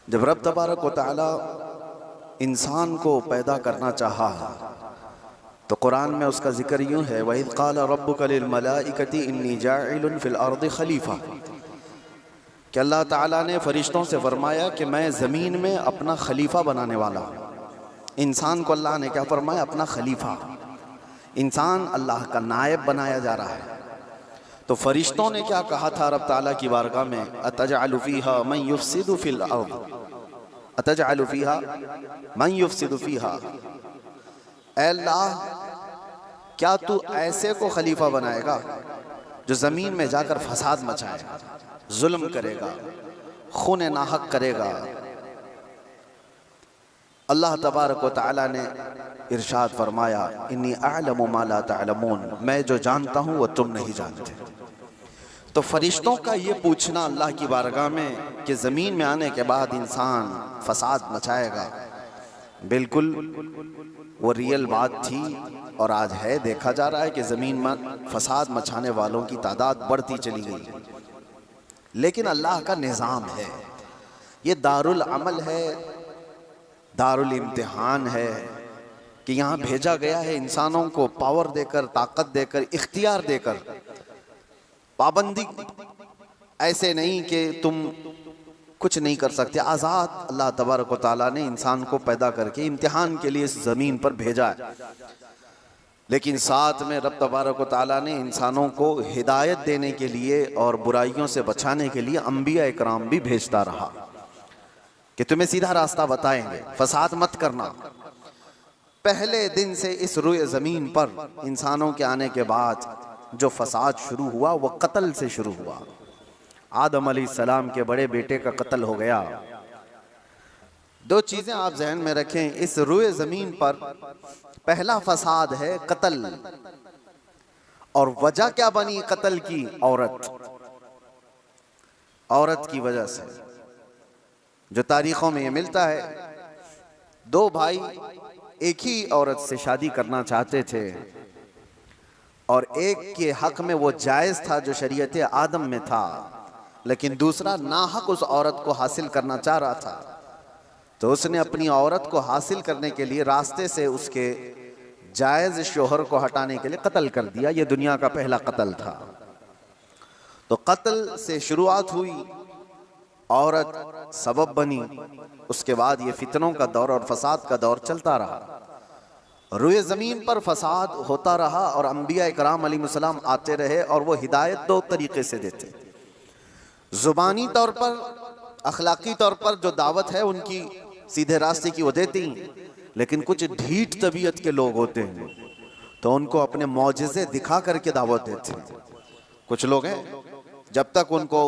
जब रब तबारक व तआला इंसान को पैदा करना चाहा तो कुरान में उसका जिक्र यूँ है, वइज़ क़ाल रब्बुका लिल मलाइकति इन्नी जाइलुन फिल अर्दि खलीफा, कि अल्लाह ताला ने फरिश्तों से फरमाया कि मैं ज़मीन में अपना खलीफा बनाने वाला हूँ। इंसान को अल्लाह ने क्या फरमाया? अपना खलीफा। इंसान अल्लाह का नायब बनाया जा रहा है। तो फरिश्तों ने क्या कहा था रब ताला की बारगाह में? अतजअलु फ़ीहा मन युफ़सिदु फ़िल अर्द, अतजअलु फ़ीहा मन युफ़सिदु फ़ीहा, ऐ अल्लाह क्या तू ऐसे को खलीफा बनाएगा जो ज़मीन में जाकर फसाद मचाएगा, जुल्म करेगा, खून नाहक करेगा। अल्लाह तबारक व तआला ने इरशाद फरमाया, इन्नी अअलमु मा ला तअलमून, मैं जो जानता हूँ वो तुम नहीं जानते। तो फरिश्तों का ये पूछना अल्लाह की बारगाह में कि ज़मीन में आने के बाद इंसान फसाद मचाएगा, बिल्कुल वो रियल बात थी और आज है। देखा जा रहा है कि ज़मीन में फसाद मचाने वालों की तादाद बढ़ती चली गई। लेकिन अल्लाह का निज़ाम है, ये दारुल अमल है, दारुल इम्तिहान है कि यहाँ भेजा गया है इंसानों को पावर देकर, ताकत देकर, इख्तियार देकर। पाबंदी ऐसे नहीं कि तुम कुछ नहीं कर सकते, आज़ाद अल्लाह तबारक व तआला ने इंसान को पैदा करके इम्तिहान के लिए इस ज़मीन पर भेजा है। लेकिन साथ में रब तबारक व तआला ने इंसानों को हिदायत देने के लिए और बुराइयों से बचाने के लिए अंबिया इकराम भी भेजता रहा कि तुम्हें सीधा रास्ता बताएंगे, फसाद मत करना। पहले दिन से इस रुए ज़मीन पर इंसानों के आने के बाद जो फसाद शुरू हुआ वो कत्ल से शुरू हुआ। आदम अलैहिस्सलाम के बड़े बेटे का कत्ल हो गया। दो चीज़ें आप जहन में रखें, इस रुए ज़मीन पर पहला फसाद है कत्ल, और वजह क्या बनी कत्ल की? औरत। औरत की वजह से जो तारीखों में ये मिलता है, दो भाई एक ही औरत से शादी करना चाहते थे और एक के हक में वो जायज़ था जो शरीयत आदम में था, लेकिन दूसरा नाहक उस औरत को हासिल करना चाह रहा था। तो उसने अपनी औरत को हासिल करने के लिए रास्ते से उसके जायज़ शोहर को हटाने के लिए कत्ल कर दिया। ये दुनिया का पहला कत्ल था। तो कत्ल से शुरुआत हुई, औरत सबब बनी, उसके बाद ये फितनों का दौर और फसाद का दौर चलता रहा। रुए ज़मीन पर फसाद होता रहा और अंबिया इकराम अलैहिस्सलाम आते रहे और वो हिदायत दो तरीके से देते। ज़ुबानी तौर पर, अखलाकी तौर पर जो दावत है उनकी सीधे रास्ते की वो देती, लेकिन कुछ ढीठ तबीयत के लोग होते हैं तो उनको अपने मौजिज़े दिखा करके दावत देते हैं। कुछ लोग हैं जब तक उनको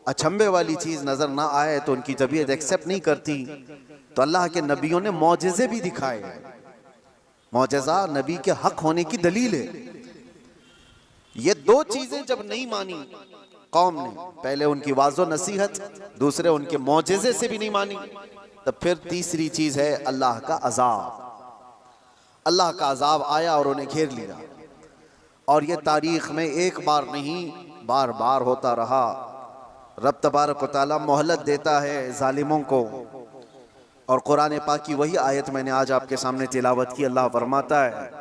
अचंभे वाली चीज़ नज़र ना आए तो उनकी तबीयत एक्सेप्ट नहीं करती। तो अल्लाह के नबियों ने मौजिज़े भी दिखाए। मौजज़ा नबी के हक होने की दलील है। ये दो चीज़ें जब नहीं मानी कौम ने, पहले उनकी वाज़ो नसीहत, दूसरे उनके मौजज़े से भी नहीं मानी, तब फिर तीसरी चीज़ है अल्लाह का अज़ाब। अल्लाह का अज़ाब आया और उन्हें घेर लिया। और ये तारीख़ में एक बार नहीं बार बार होता रहा। रब तबारक व तआला मोहलत देता है ज़ालिमों को। और कुरान पाक की वही आयत मैंने आज आपके सामने तिलावत की। अल्लाह फरमाता है,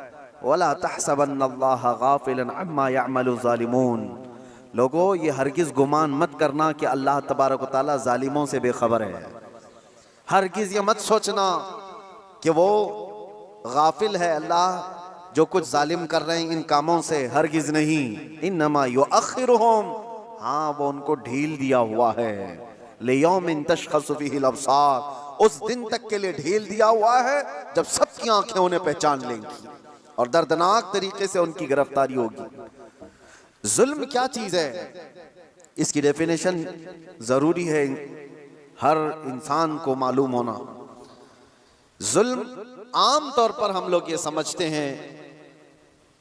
वला तहसबन्नल्लाह गाफ़िलन अम्मा यअमलु ज़ालिमून। लोगो, ये हरगिज़ गुमान मत करना कि अल्लाह तबारक व तआला ज़ालिमों से बेखबर है। हरगिज़ ये मत सोचना कि वो गाफिल है अल्लाह जो कुछ जालिम कर रहे हैं इन कामों से, हरगिज़ नहीं। इन्नमा युअख्खिरुहुम, हाँ वो उनको ढील दिया हुआ है। लियौमिन तशख़सु फ़ीहिल अब्सार, उस दिन तक के लिए ढील दिया हुआ है जब सबकी आंखें उन्हें पहचान लेंगी और दर्दनाक तरीके से उनकी गिरफ्तारी होगी। जुल्म क्या चीज़ है, इसकी डेफिनेशन ज़रूरी है हर इंसान को मालूम होना। जुल्म आम तौर पर हम लोग ये समझते हैं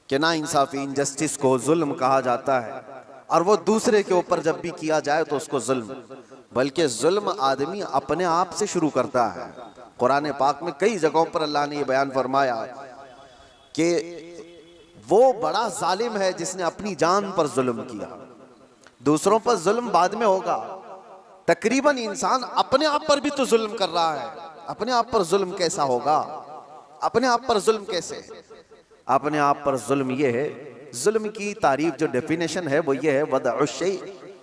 कि नाइंसाफ़ी, इनजस्टिस को जुल्म कहा जाता है, और वो दूसरे के ऊपर जब भी किया जाए तो उसको जुल्म, बल्कि जुल्म आदमी अपने आप से शुरू करता है। कुरान पाक में कई जगहों पर अल्लाह ने ये बयान फरमाया कि वो बड़ा जालिम है जिसने अपनी जान पर जुल्म किया। दूसरों पर जुल्म बाद में होगा, तकरीबन इंसान अपने आप पर भी तो जुल्म कर रहा है। अपने आप पर जुल्म कैसा होगा? अपने आप पर जुल्म कैसे? अपने आप पर जुल्म ये है, जुल्म की तारीफ जो डेफिनेशन है वो ये है, वदअ शै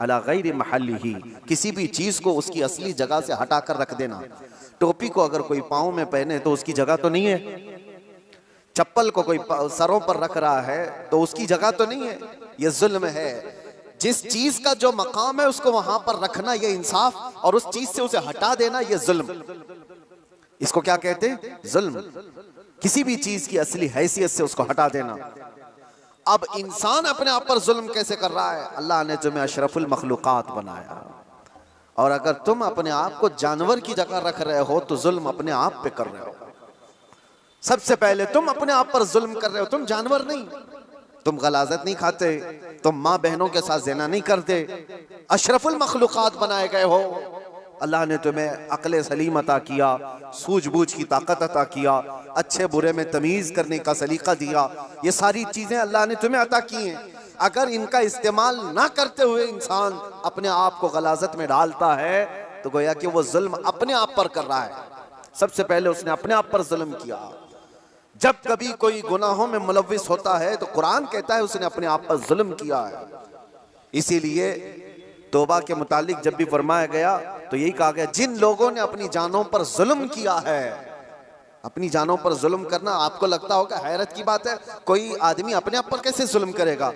अला गैरि महल्लिही, किसी भी चीज को उसकी असली जगह से हटाकर रख देना। टोपी को अगर कोई पाँव में पहने तो उसकी जगह तो नहीं है, चप्पल को कोई सरों पर रख रहा है तो उसकी जगह तो नहीं है। ये जुल्म है। जिस चीज का जो मकाम है उसको वहां पर रखना ये इंसाफ, और उस चीज से उसे हटा देना ये जुल्म। इसको क्या कहते हैं? जुल्म। किसी भी चीज की असली हैसियत से उसको हटा देना। अब इंसान अपने आप पर जुल्म कैसे कर रहा है? अल्लाह ने तुम्हें अशरफुल मखलूकात बनाया, और अगर तुम अपने आप को जानवर की जगह रख रहे हो तो जुल्म अपने आप पे कर रहे हो। सबसे पहले तुम अपने आप पर जुल्म कर रहे हो। तुम जानवर नहीं, तुम गलाजत नहीं खाते, तुम माँ बहनों के साथ ज़िना नहीं करते, अशरफुल मखलूकात बनाए गए हो। अल्लाह ने तुम्हें अक्ल सलीम अता किया, सूझबूझ की ताकत अता किया, अच्छे बुरे में तमीज़ करने का सलीका दिया। ये सारी चीज़ें अल्लाह ने तुम्हें अता की हैं। अगर इनका इस्तेमाल ना करते हुए इंसान अपने आप को गलाजत में डालता है तो गोया कि वो जुल्म अपने आप पर कर रहा है। सबसे पहले उसने अपने आप पर जुल्म किया। जब कभी कोई गुनाहों में मुलव्विस होता है तो कुरान कहता है उसने अपने आप पर जुल्म किया है। इसीलिए तौबा के मुतालिक जब भी फरमाया गया तो यही कहा गया, जिन लोगों ने अपनी जानों पर जुल्म किया है। अपनी जानों पर जुल्म करना आपको लगता होगा हैरत की बात है, कोई आदमी अपने आप पर कैसे जुल्म करेगा?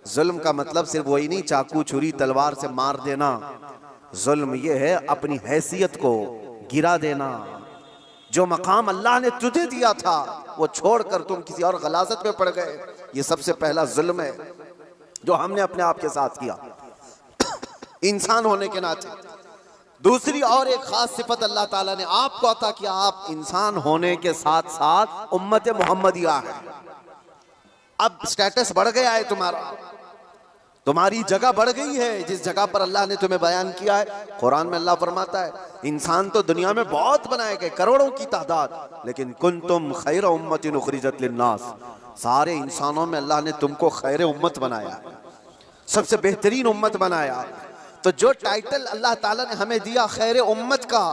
जुल्म का मतलब सिर्फ वही नहीं चाकू छुरी तलवार से मार देना। जुल्म ये है अपनी हैसियत को गिरा देना। जो मकाम अल्लाह ने तुझे दिया था वो छोड़कर तुम किसी और गलाजत में पड़ गए, ये सबसे पहला जुल्म है जो हमने अपने आप के साथ किया इंसान होने के नाते। दूसरी और एक खास सिफत अल्लाह ताला ने आपको अता किया, आप इंसान होने के साथ साथ उम्मत मोहम्मदिया है। अब स्टेटस बढ़ गया है तुम्हारा, तुम्हारी जगह बढ़ गई है जिस जगह पर अल्लाह ने तुम्हें बयान किया है। कुरान में अल्लाह फरमाता है, इंसान तो दुनिया में बहुत बनाए गए, करोड़ों की तादाद, लेकिन कुंतुम खैर उम्मतिन उखरिजत लिन्नास, सारे इंसानों में अल्लाह ने तुमको खैर उम्मत बनाया, सबसे बेहतरीन उम्मत बनाया। तो जो टाइटल अल्लाह ताला ने हमें दिया खैर उम्मत का,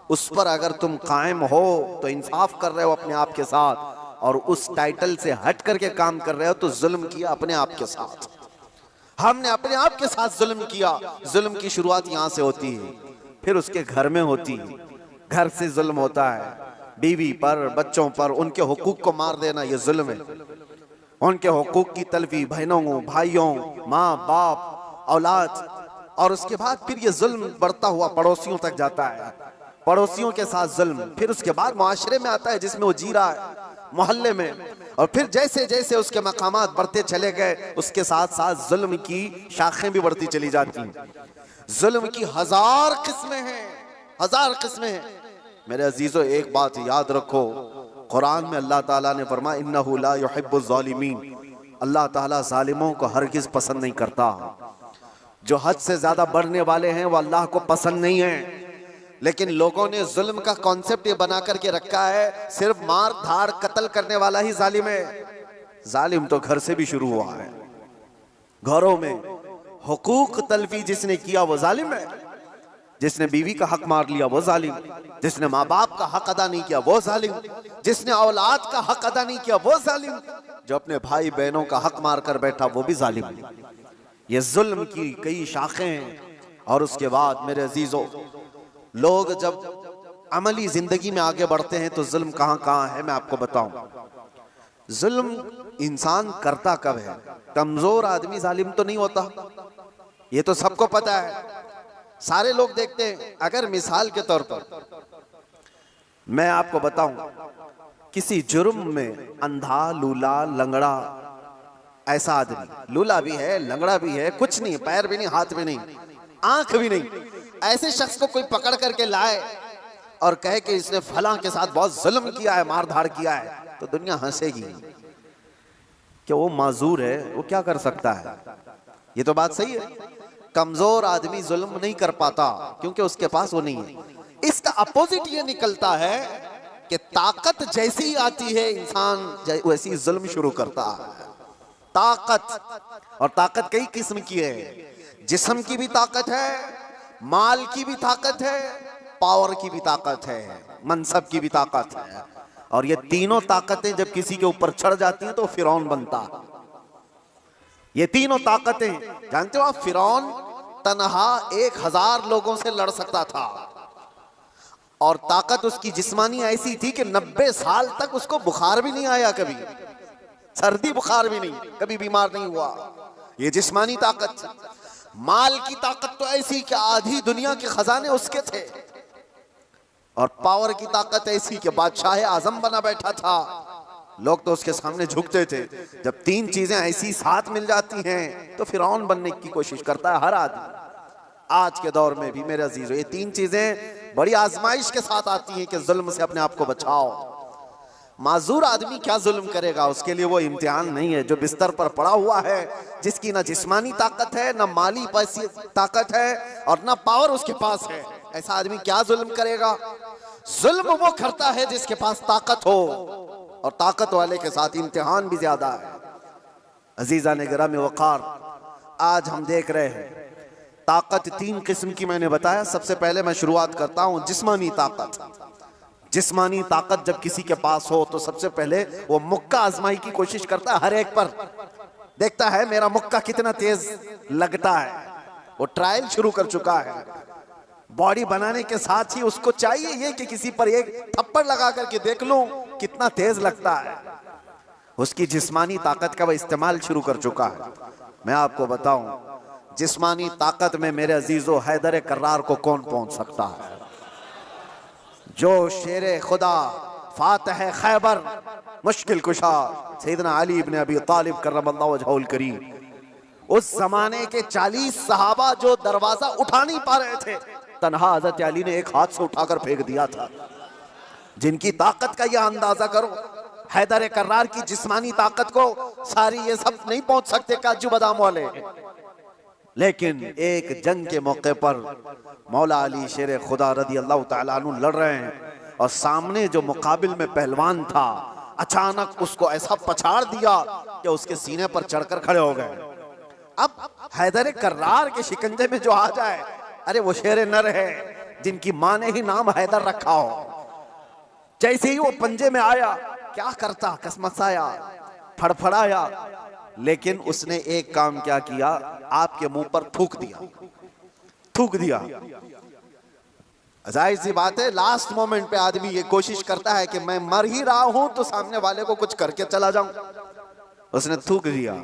उस पर अगर तुम कायम हो तो इंसाफ कर रहे हो अपने आप के साथ, और उस टाइटल से हट करके काम कर रहे हो तो जुल्म किया अपने आप के साथ। हमने अपने आप के साथ जुल्म किया। जुल्म की शुरुआत यहाँ से होती है, फिर उसके घर में होती है। घर से जुल्म होता है, बीवी पर, बच्चों पर, उनके हुकूक को मार देना ये जुल्म है। उनके हुकूक की तलफी बहनों, भाइयों, माँ बाप, औलाद, और उसके बाद फिर ये जुल्म बढ़ता हुआ पड़ोसियों तक जाता है, पड़ोसियों के साथ जुल्म, फिर उसके बाद मुआशरे में आता है जिसमें वो जी रहा है, मोहल्ले में, और फिर जैसे जैसे उसके मकामात बढ़ते चले गए उसके साथ साथ जुल्म की शाखें भी बढ़ती चली जाती हैं। जुल्म की हजार किस्में हैं, हजार किस्में हैं। मेरे अजीजों एक बात याद रखो, कुरान में अल्लाह ताला ने फरमाया इन्नहु ला युहिब्बुज़ ज़ालिमीन, अल्लाह ताला जालिमों को हरगिज पसंद नहीं करता। जो हद से ज्यादा बढ़ने वाले हैं वो अल्लाह को पसंद नहीं है। लेकिन लोगों ने जुल्म का कॉन्सेप्ट ये बना करके रखा है सिर्फ मार धाड़ कत्ल करने वाला ही जालिम है। जालिम तो घर से भी शुरू हुआ है। घरों में हुकूक तलफी जिसने किया वो जालिम है। जिसने बीवी का हक मार लिया वो जालिम, जिसने माँ बाप का हक अदा नहीं किया वो जालिम, जिसने औलाद का हक अदा नहीं किया वो जालिम, जो अपने भाई बहनों का हक मार कर बैठा वो भी जालिम। ये जुल्म की कई शाखें हैं। और उसके बाद मेरे अजीजों, लोग जब अमली जिंदगी में आगे बढ़ते हैं तो जुल्म कहां कहां है मैं आपको बताऊं। जुल्म इंसान करता कब है? कमजोर आदमी जालिम तो नहीं होता, ये तो सबको पता है, सारे लोग देखते हैं। अगर मिसाल के तौर पर मैं आपको बताऊं, किसी जुर्म में अंधा, लूला, लंगड़ा, ऐसा आदमी, लूला भी है, लंगड़ा भी है, कुछ नहीं, पैर भी नहीं, हाथ भी नहीं, आंख भी नहीं, ऐसे शख्स को कोई पकड़ करके लाए और कहे कि इसने फलां के साथ बहुत जुल्म किया है, मार धाड़ किया है, तो दुनिया हंसेगी कि वो माजूर है, वो क्या कर सकता है। ये तो बात सही है, कमजोर आदमी जुल्म नहीं कर पाता क्योंकि उसके पास वो नहीं है। इसका अपोजिट ये निकलता है कि ताकत जैसी ही आती है इंसान वैसी जुल्म शुरू करता है। ताकत, और ताकत कई किस्म की है। जिस्म की भी ताकत है, माल की भी ताकत है, पावर की भी ताकत है, मनसब की भी ताकत है। और ये तीनों ताकतें जब किसी के ऊपर चढ़ जाती हैं तो फिरौन बनता है। ये तीनों ताकतें, जानते हो आप, फिरौन तन्हा 1000 लोगों से लड़ सकता था और ताकत उसकी जिस्मानी ऐसी थी कि 90 साल तक उसको बुखार भी नहीं आया, कभी सर्दी बुखार भी नहीं, कभी बीमार नहीं हुआ। ये जिस्मानी ताकत। माल की ताकत तो ऐसी कि आधी दुनिया के खजाने उसके थे। और पावर की ताकत ऐसी कि बादशाह आजम बना बैठा था, लोग तो उसके सामने झुकते थे। जब तीन चीजें ऐसी साथ मिल जाती हैं तो फिरौन बनने की कोशिश करता है हर आदमी। आज के दौर में भी मेरे अजीजों, ये तीन चीजें बड़ी आजमाइश के साथ आती हैं कि जुल्म से अपने आप को बचाओ। माजूर आदमी क्या जुल्म करेगा, उसके लिए वो इम्तिहान नहीं है। जो बिस्तर पर पड़ा हुआ है, जिसकी ना जिस्मानी ताकत है, ना माली पैसी ताकत है और ना पावर उसके पास है, ऐसा आदमी क्या जुल्म करेगा? जुल्म वो करता है जिसके पास ताकत हो, और ताकत वाले के साथ इम्तिहान भी ज्यादा है। अजीजा ने गिरामी वकार, आज हम देख रहे हैं ताकत 3 किस्म की मैंने बताया। सबसे पहले मैं शुरुआत करता हूं जिस्मानी ताकत। जिस्मानी ताकत जब किसी के पास हो तो सबसे पहले वो मुक्का आजमाई की कोशिश करता है, हर एक पर देखता है मेरा मुक्का कितना तेज लगता है। वो ट्रायल शुरू कर चुका है। बॉडी बनाने के साथ ही उसको चाहिए ये कि किसी पर एक थप्पड़ लगा करके देख लूं कितना तेज लगता है। उसकी जिस्मानी ताकत का वह इस्तेमाल शुरू कर चुका है। मैं आपको बताऊं, जिस्मानी ताकत में मेरे अजीजों हैदर कर्रार को कौन पहुंच सकता है? जो शेरे खुदा, फातह खैबर, मुश्किल कुशा सैयदना अली इब्न अबी तालिब करमल्लाहु वजहुल करीम, उस जमाने के 40 सहाबा जो दरवाजा उठा नहीं पा रहे थे, तन्हा हजरत अली ने एक हाथ से उठाकर फेंक दिया था। जिनकी ताकत का यह अंदाजा करो। हैदर कर्रार की जिस्मानी ताकत को सारी ये सब नहीं पहुंच सकते काजू बादाम वाले। लेकिन एक जंग के मौके पर मौला अली शेर खुदा रदी अल्लाह तआला अन्हु लड़ रहे हैं और सामने जो मुकाबिल में पहलवान था, अचानक उसको ऐसा पछाड़ दिया कि उसके सीने पर चढ़कर खड़े हो गए। अब हैदर कर्रार के शिकंजे में जो आ जाए, अरे वो शेर नर है जिनकी मां ने ही नाम हैदर रखा हो। जैसे ही वो पंजे में आया, क्या करता, कसमसाया, फड़फड़ाया, लेकिन उसने एक काम क्या किया, आपके मुंह पर थूक दिया। थूक दिया। जाहिर सी बात है, लास्ट मोमेंट पे आदमी ये कोशिश करता है कि मैं मर ही रहा हूं तो सामने वाले को कुछ करके चला जाऊं। उसने थूक दिया।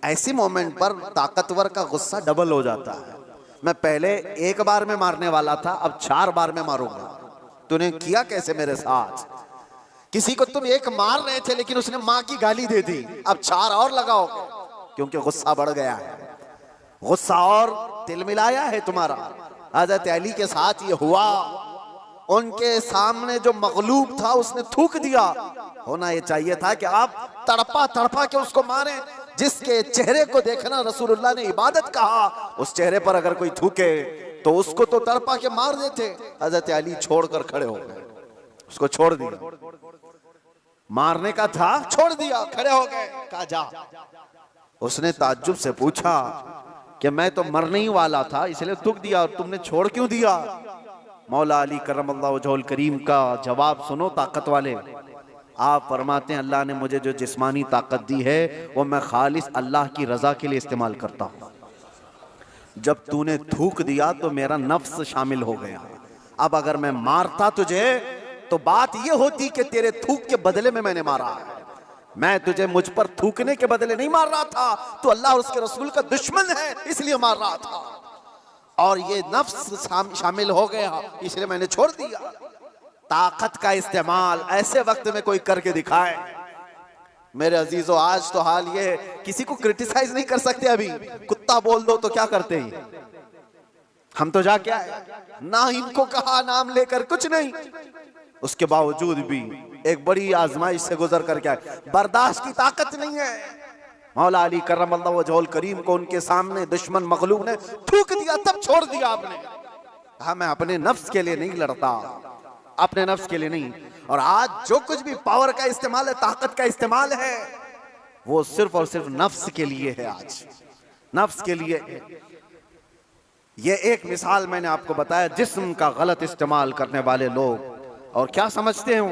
ऐसी मोमेंट पर ताकतवर का गुस्सा डबल हो जाता है। मैं पहले एक बार में मारने वाला था, अब 4 बार में मारूंगा। तूने किया कैसे मेरे साथ? किसी को तुम एक मार रहे थे लेकिन उसने मां की गाली दे दी, अब 4 और लगाओगे, क्योंकि गुस्सा बढ़ गया है। गुस्सा और तिलमिलाया है तुम्हारा। हज़रत अली के साथ ये हुआ। उनके सामने जो मगलूब था उसने थूक दिया। होना ये चाहिए था कि आप तड़पा तड़पा के उसको मारें। जिसके चेहरे को देखना रसूलुल्लाह ने इबादत कहा, उस चेहरे पर अगर कोई थूके तो उसको तो तड़पा के मार देते। हज़रत अली छोड़कर खड़े हो गए, उसको छोड़ दिया। मारने का था, छोड़ दिया, खड़े हो गए, कहा जा। उसने ताज्जुब से पूछा कि मैं तो मरने ही वाला था इसलिए थूक दिया, और तुमने छोड़ क्यों दिया? मौला अली करमल्लाहु वजहुल करीम का जवाब सुनो ताकत वाले। आप फरमाते हैं, अल्लाह ने मुझे जो जिस्मानी ताकत दी है वो मैं खालिस अल्लाह की रजा के लिए इस्तेमाल करता हूं। जब तूने थूक दिया तो मेरा नफ्स शामिल हो गया। अब अगर मैं मारता तुझे तो बात ये होती कि तेरे थूक के बदले में मैंने मारा है। मैं तुझे मुझ पर थूकने के बदले नहीं मार रहा था, तो अल्लाह और उसके रसूल का दुश्मन है इसलिए मार रहा था, और ये नफ्स शामिल हो गया इसलिए मैंने छोड़ दिया। ताकत का इस्तेमाल ऐसे वक्त में कोई करके दिखाए। मेरे अजीजों, आज तो हाल ये, किसी को क्रिटिसाइज नहीं कर सकते। अभी कुत्ता बोल दो तो क्या करते हैं हम, तो जाके आए ना, इनको कहा नाम लेकर कुछ नहीं। उसके बावजूद भी एक बड़ी आजमाइश से गुजर करके आए। बर्दाश्त की ताकत नहीं है। मौला अली करमल्लाहु वजहुल करीम को उनके सामने दुश्मन मगलूब ने थूक दिया, तब छोड़ दिया आपने। कहा मैं अपने नफ्स के लिए नहीं लड़ता, अपने नफ्स के लिए नहीं। और आज जो कुछ भी पावर का इस्तेमाल है, ताकत का इस्तेमाल है, वो सिर्फ और सिर्फ नफ्स के लिए है। आज नफ्स के लिए है। ये एक मिसाल मैंने आपको बताया जिस्म का गलत इस्तेमाल करने वाले लोग। और क्या समझते हो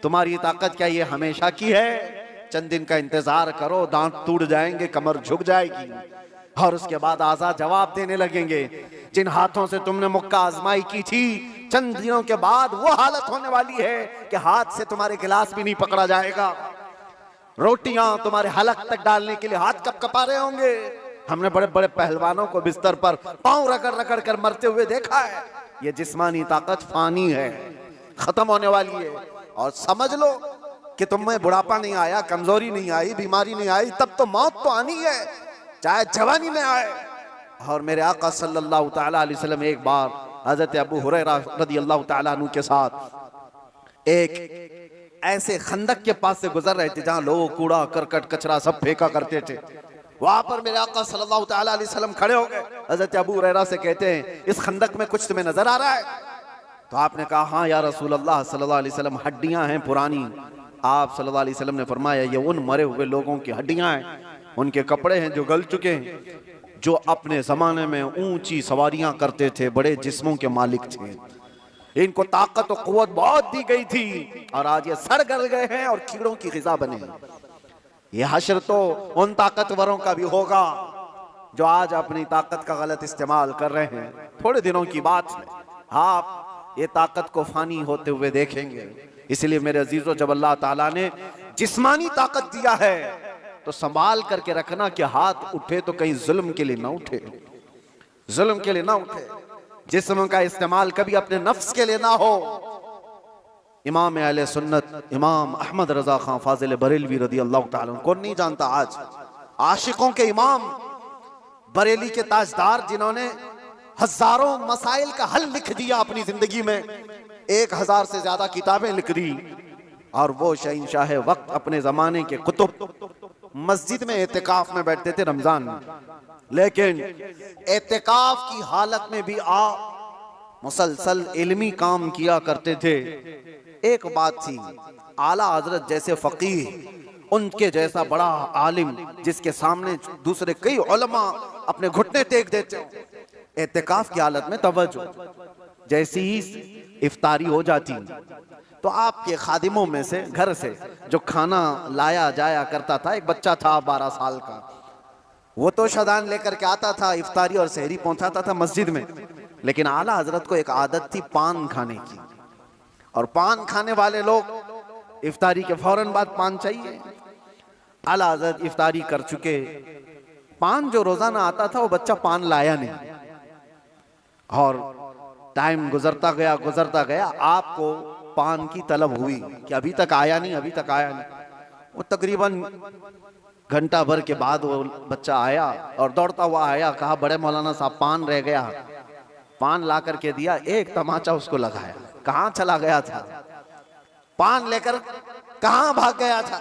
तुम्हारी ताकत क्या ये हमेशा की है? चंद दिन का इंतजार करो, दांत टूट जाएंगे, कमर झुक जाएगी और उसके बाद आजाद जवाब देने लगेंगे। जिन हाथों से तुमने मुक्का आजमाई की थी, चंद दिनों के बाद वो हालत होने वाली है कि हाथ से तुम्हारे गिलास भी नहीं पकड़ा जाएगा। रोटियां तुम्हारे हलक तक डालने के लिए हाथ कब कपा रहे होंगे। हमने बड़े बड़े पहलवानों को बिस्तर पर पांव रगड़ रगड़ कर मरते हुए देखा है। ये जिस्मानी ताकत फानी है, खत्म होने वाली है। और समझ लो कि तुम्हें बुढ़ापा नहीं आया, कमजोरी नहीं आई, बीमारी नहीं आई, तब तो मौत तो आनी है, चाहे जवानी में आए। और मेरे आका सल्लल्लाहु ताला अलैहि वसल्लम एक बार हजरत अबू हुरैरा रदियल्लाहु ताला अन्हु के साथ एक ऐसे खंदक के पास से गुजर रहे थे जहां लोग कूड़ा करकट कचरा सब फेंका करते थे। वहां पर मेरे आका सल्लल्लाहु ताला अलैहि वसल्लम खड़े हो गए। हजरत अबू हुरैरा से कहते हैं, इस खंदक में कुछ तुम्हें नजर आ रहा है? तो आपने कहा, हाँ या रसूल अल्लाह सल्लल्लाहु अलैहि वसल्लम, हड्डियां हैं पुरानी। आप सल्लल्लाहु अलैहि वसल्लम ने फरमाया, ये उन मरे हुए लोगों की हड्डियां हैं, उनके कपड़े हैं जो गल चुके हैं, जो अपने जमाने में ऊंची सवारियां करते थे, बड़े जिस्मों के मालिक थे। इनको ताकत और कुव्वत बहुत दी गई थी और आज ये सड़ गल गए हैं और कीड़ों की ग़िज़ा बने। ये हश्र तो उन ताकतवरों का भी होगा जो आज अपनी ताकत का गलत इस्तेमाल कर रहे हैं। थोड़े दिनों की बात है, आप ये ताकत को फानी होते हुए देखेंगे। इसलिए मेरे अजीजों, जब अल्लाह ताला ने जिस्मानी ताकत दिया है तो संभाल करके रखना कि हाथ उठे तो कहीं जुल्म के लिए ना उठे, जुल्म के लिए ना उठे। जिस्म का इस्तेमाल कभी अपने नफ्स के लिए ना हो। इमाम अहले सुन्नत इमाम अहमद रजा खान फाजिल बरेलवी रदी अल्लाह ताला को नहीं जानता, आज आशिकों के इमाम, बरेली के ताजदार, जिन्होंने हजारों मसाइल का हल लिख दिया अपनी जिंदगी में, 1000 से ज्यादा किताबें लिख दी। और वो शहंशाह वक्त अपने जमाने के कुतुब मस्जिद में एतिकाफ में बैठते थे रमजान में, लेकिन एतिकाफ की हालत में भी मुसलसल इल्मी काम किया करते थे। एक बात थी, आला हजरत जैसे फकीह, उनके जैसा बड़ा आलिम जिसके सामने दूसरे कई उलमा अपने घुटने टेक देते, एतिकाफ की हालत में तवज्जो, जैसी ही इफ्तारी हो जाती तो आपके खादिमों में से, घर से जो खाना लाया जाया करता था, एक बच्चा था 12 साल का, वो तो शदान लेकर के आता था, इफ्तारी और सहरी पहुंचाता था मस्जिद में। लेकिन आला हजरत को एक आदत थी पान खाने की, और पान खाने वाले लोग इफ्तारी के फौरन बाद पान चाहिए। आला हजरत इफ्तारी कर चुके, पान जो रोजाना आता था वो बच्चा पान लाया नहीं, और टाइम गुजरता गया, आपको पान की तलब हुई कि अभी तक आया नहीं, अभी तक आया नहीं। वो तकरीबन घंटा भर के बाद वो बच्चा आया और दौड़ता हुआ आया, कहा, बड़े मौलाना साहब पान रह गया। पान ला करके दिया, एक तमाचा उसको लगाया, कहाँ चला गया था, पान लेकर कहाँ भाग गया था।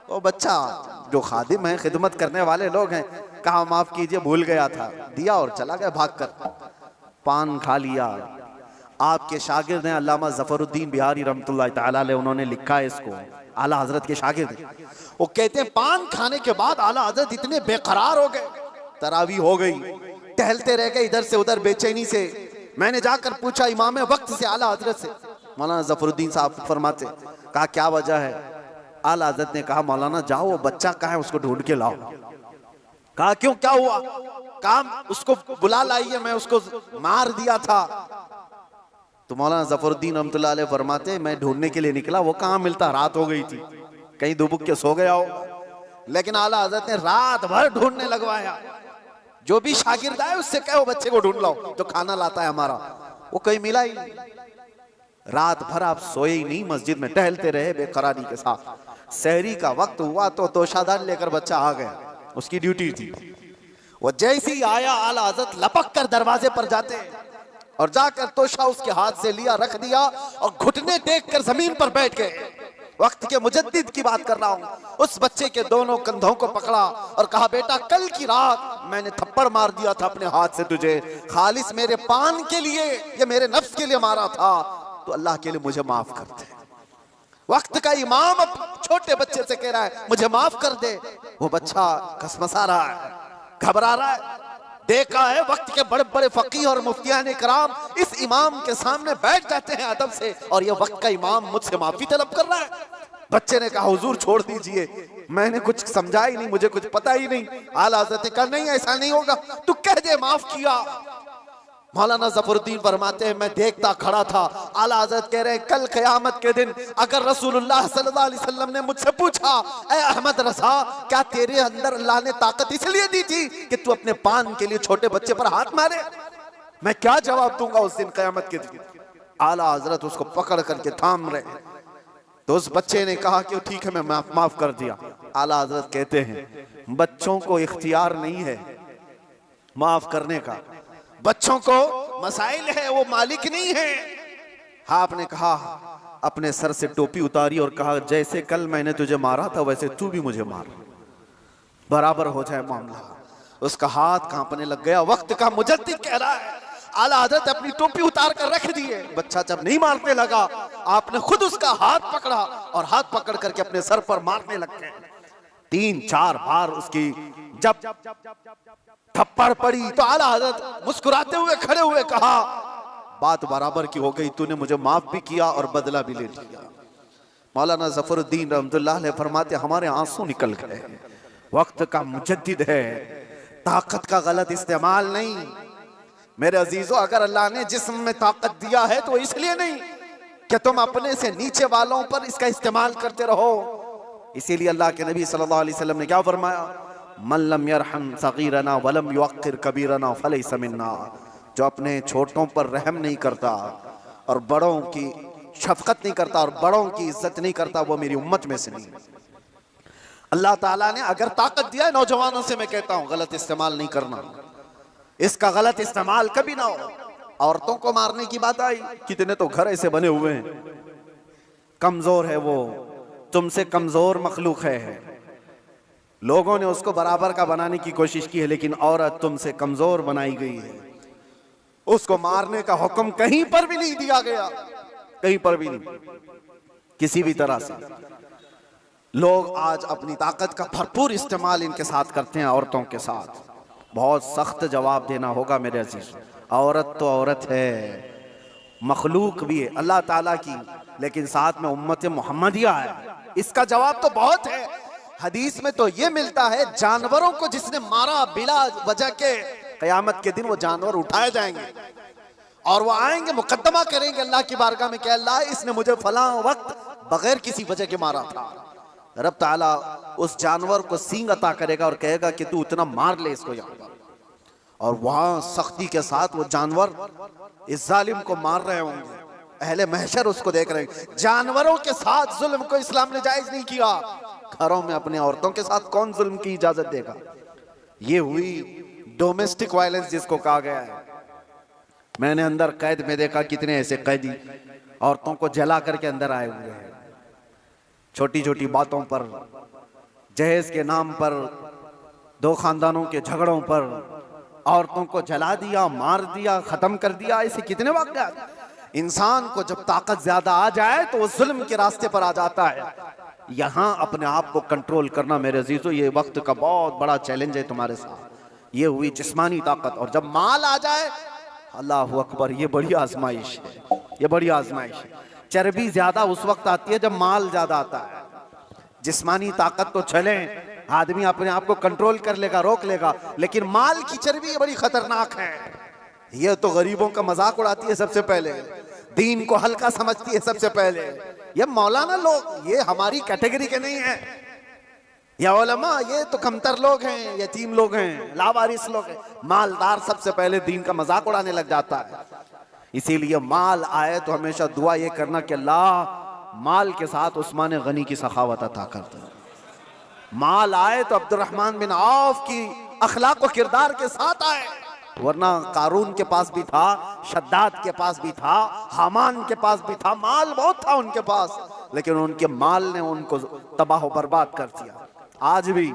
वो बच्चा, जो खादिम है, खिदमत करने वाले लोग हैं, कहा माफ कीजिए भूल गया था, दिया और चला गया भागकर, पान खा लिया। आपके शागिर्द हैं अल्लामा ज़फ़रुद्दीन बिहारी रहमतुल्लाह ताला अलैह, उन्होंने लिखा है इसको, आला हजरत के शागिर्द। वो कहते हैं पान खाने के बाद आला हजरत इतने बेकरार हो गए, तरावी हो गई, टहलते रह गए इधर से उधर बेचैनी से। मैंने जाकर पूछा इमाम वक्त से, आला हजरत से, मौलाना ज़फ़रुद्दीन साहब फरमाते, कहा क्या वजह है? आला हजरत ने कहा, मौलाना जाओ, वो बच्चा कहाँ है उसको ढूंढ के लाओ। कहा क्यों, क्या हुआ? काम उसको बुला लाइए, मैं उसको मार दिया था। तो मौलाना ज़फ़रुद्दीन रहमतुल्लाह अलैह फरमाते, मैं ढूंढने के लिए निकला, वो कहाँ मिलता, रात हो गई थी, कहीं दुबक के सो गया हो। लेकिन आला हजरत ने रात भर ढूंढने लगवाया, जो भी शागिर्द आए उससे कहो बच्चे को ढूंढ लाओ जो खाना लाता है हमारा। वो कहीं मिला ही नहीं। रात भर आप सोए ही नहीं, मस्जिद में टहलते रहे बेकरारी के साथ। सहरी का वक्त हुआ तो तोशादान लेकर बच्चा आ गया, उसकी ड्यूटी थी। वो जैसे ही आया, आला हजरत लपक कर दरवाजे पर जाते और जाकर तोशा उसके हाथ से लिया, रख दिया और घुटने टेक कर जमीन पर बैठ गए। वक्त के मुजद्दिद की बात कर रहा हूं। उस बच्चे के दोनों कंधों को पकड़ा और कहा, बेटा कल की रात मैंने थप्पड़ मार दिया था अपने हाथ से तुझे, खालिस मेरे पान के लिए, ये मेरे नफ्स के लिए मारा था, तो अल्लाह के लिए मुझे माफ कर दे। वक्त का इमाम अब छोटे बच्चे से कह रहा है मुझे माफ कर दे। वो बच्चा कसमसा रहा है, घबरा रहा है, देखा है वक्त के बड़े बड़े फकीह और मुफ्तियान इकराम इस इमाम के सामने बैठ जाते हैं अदब से, और ये वक्त का इमाम मुझसे माफी तलब कर रहा है। बच्चे ने कहा हुजूर छोड़ दीजिए, मैंने कुछ समझा ही नहीं, मुझे कुछ पता ही नहीं। आला हज़रत ने कहा नहीं ऐसा नहीं होगा, तू कह दे माफ किया। मौलाना ज़फ़रुद्दीन फरमाते हैं मैं देखता खड़ा था, आला हज़रत कह रहे हैं कल क़यामत के दिन अगर रसूलुल्लाह सल्लल्लाहु अलैहि वसल्लम ने मुझसे पूछा ऐ अहमद रज़ा क्या तेरे अंदर अल्लाह ने ताकत इसलिए दी थी कि तू अपने पान के लिए छोटे बच्चे पर हाथ मारे, मैं क्या जवाब दूंगा उस दिन क़यामत के दिन। आला हज़रत उसको पकड़ करके थाम रहे, तो उस बच्चे ने कहा कि ठीक है मैं माफ कर दिया। आला हज़रत कहते हैं बच्चों को इख्तियार नहीं है माफ करने का, बच्चों को मसाइल है, वो मालिक नहीं है। हाँ आपने कहा अपने सर से टोपी उतारी और कहा जैसे कल मैंने तुझे मारा था वैसे तू भी मुझे मार, बराबर हो जाए मामला। उसका हाथ कांपने लग गया। वक्त का मुजद्दिद कह रहा है आला हज़रत अपनी टोपी उतार कर रख दिए। बच्चा जब नहीं मारने लगा आपने खुद उसका हाथ पकड़ा और हाथ पकड़ करके अपने सर पर मारने लग गए। 3-4 बार उसकी जब थप्पड़ पड़ी तो आला हज़रत मुस्कुराते हुए खड़े हुए कहा बात बराबर की हो गई, तूने मुझे माफ भी किया और बदला भी ले लिया। मौलाना ज़फ़रुद्दीन रहमतुल्लाह अलैह फरमाते हमारे आंसू निकल गए। वक्त का मुजद्दिद है, ताकत का गलत इस्तेमाल नहीं। मेरे अजीजों अगर अल्लाह ने जिस्म में ताकत दिया है तो इसलिए नहीं कि तुम अपने से नीचे वालों पर इसका इस्तेमाल करते रहो। इसीलिए अल्लाह के नबी सल्लल्लाहु अलैहि वसल्लम ने क्या फरमाया, मन लम यरहम सगीरना वलम युअक्किर कबीरना फलैसा मिन्ना, जो अपने छोटों पर रहम नहीं करता और बड़ों की शफकत नहीं करता और बड़ों की इज्जत नहीं करता वो मेरी उम्मत में से नहीं। अल्लाह ताला ने अगर ताकत दिया है, नौजवानों से मैं कहता हूं गलत इस्तेमाल नहीं करना, इसका गलत इस्तेमाल कभी ना हो। औरतों को मारने की बात आई, कितने तो घर ऐसे बने हुए हैं, कमजोर है वो, तुमसे कमजोर मखलूक है, लोगों ने उसको बराबर का बनाने की कोशिश की है, लेकिन औरत तुमसे कमजोर बनाई गई है। उसको मारने का हुक्म कहीं पर भी नहीं दिया गया, कहीं पर भी नहीं, किसी भी तरह से। लोग आज अपनी ताकत का भरपूर इस्तेमाल इनके साथ करते हैं, औरतों के साथ। बहुत सख्त जवाब देना होगा मेरे अजीज। औरत तो औरत है, मखलूक भी है अल्लाह ताला की, लेकिन साथ में उम्मत मुहम्मदिया है, इसका जवाब तो बहुत है। हदीस में तो ये मिलता है जानवरों को जिसने मारा बिला वजह के, क़यामत के दिन वो जानवर उठाए जाएंगे और वो आएंगे मुकद्दमा करेंगे अल्लाह की बारगाह में कि अल्लाह इसने मुझे फलां वक्त बगैर किसी वजह के मारा था। रब ताला उस जानवर को सींग अता करेगा और कहेगा कि तू उतना मार ले इसको यहाँ पर, और वहां सख्ती के साथ वो जानवर इस जालिम को मार रहे होंगे। अहले महशर उसको देख रहे हैं। जानवरों के साथ जुल्म को इस्लाम ने जायज नहीं किया, घरों में अपने औरतों के साथ कौन जुल्म की इजाजत देगा। ये हुई डोमेस्टिक वायलेंस जिसको कहा गया है। मैंने अंदर कैद में देखा कितने ऐसे कैदी औरतों को जला करके अंदर आए हुए हैं, छोटी छोटी बातों पर, जहेज के नाम पर, दो खानदानों के झगड़ों पर औरतों को जला दिया, मार दिया, खत्म कर दिया। ऐसे कितने वाक़यात। इंसान को जब ताकत ज्यादा आ जाए तो वो जुल्म के रास्ते पर आ जाता है। यहाँ अपने आप को कंट्रोल करना मेरे अजीजों ये वक्त का बहुत बड़ा चैलेंज है तुम्हारे साथ। ये हुई जिस्मानी ताकत, और जब माल आ जाए अल्लाह अकबर, ये बड़ी आजमाइश है, ये बड़ी आजमाइश है। चर्बी ज्यादा उस वक्त आती है जब माल ज्यादा आता है। जिस्मानी ताकत तो चले, आदमी अपने आप को कंट्रोल कर लेगा, रोक लेगा, लेकिन माल की चर्बी बड़ी खतरनाक है। ये तो गरीबों का मजाक उड़ाती है सबसे पहले, दीन को हल्का समझती है सबसे पहले। ये मौलाना लोग ये हमारी कैटेगरी के नहीं है, या उलमा ये तो कमतर लोग हैं, यतीम लोग हैं, लावारिस लोग हैं। मालदार सबसे पहले दीन का मजाक उड़ाने लग जाता है। इसीलिए माल आए तो हमेशा दुआ ये करना कि अल्लाह माल के साथ उस्मान गनी की सखावत अता कर दे। माल आए तो अब्दुर्रहमान बिन औफ की अखलाक व किरदार के साथ आए, वरना कारून के पास भी था, शद्दाद के पास भी था, हामान के पास भी था, माल बहुत था उनके पास, लेकिन उनके माल ने उनको तबाह बर्बाद कर दिया। आज भी